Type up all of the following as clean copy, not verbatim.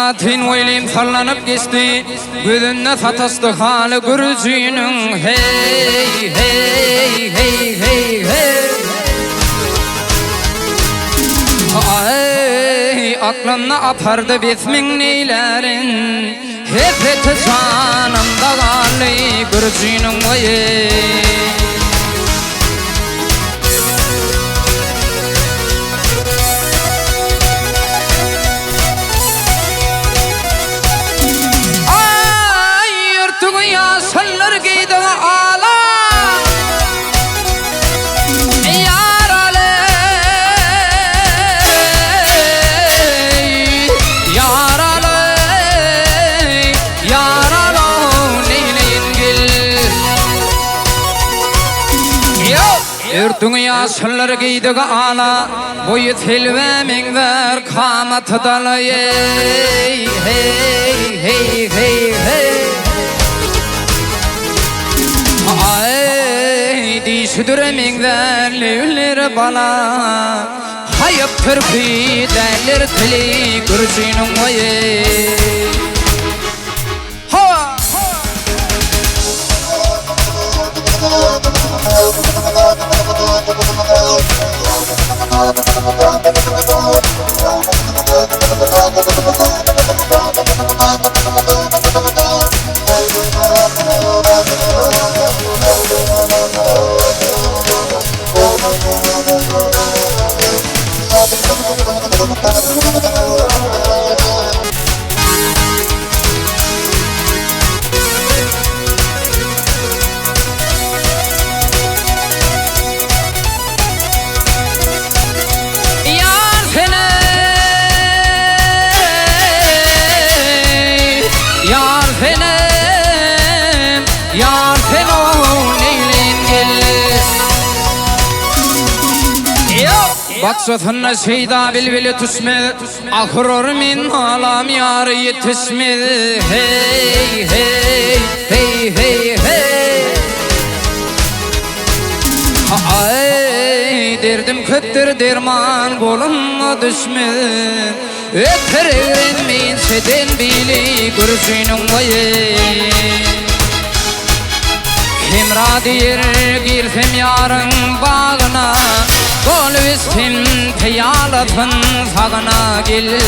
saatin oylayım sallanıp geçti. Gözünde sataslı halı gürücünün. Hey hey hey hey hey. Ay aklına apardı bismin neylerin. Hep canımda galı gürücünün oye. Sallar giydi ağla yar aley yar aley yar aley neyleyin gel dünya sallar giydi ağla boyu tilvemin ver kamat dalay hey hey hey hey ay dişdüremin verliler bana hayıp türkü derler tili gürcünün oye ha Baksatına şeyda bilbili tüsmedi ahurur min alam yar yetişmedi hey hey hey hey hey ay derdim köttür derman bolunma düşmedi öperin min seden bili gürcünün oye Himra dir girsem yarın bağına Gol üstüm piyalatın sağına gel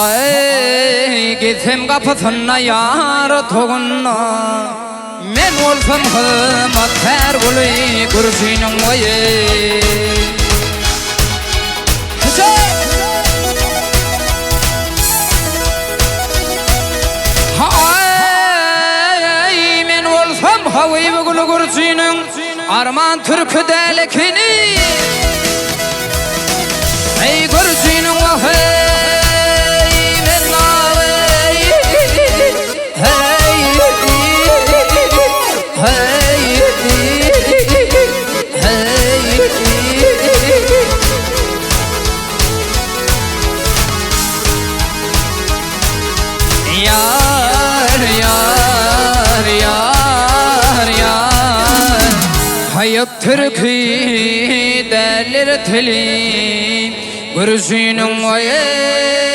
ay gitsem kapısına yar toğunna men olsam hımat ter gülü gürcünün oye ay men olsam havayı gülü gürcünün Arman türkü delekini ey gürcünün hey men ağabey hey hey hey yar yar yar yar hayıp türkü derler teli gürcünün oye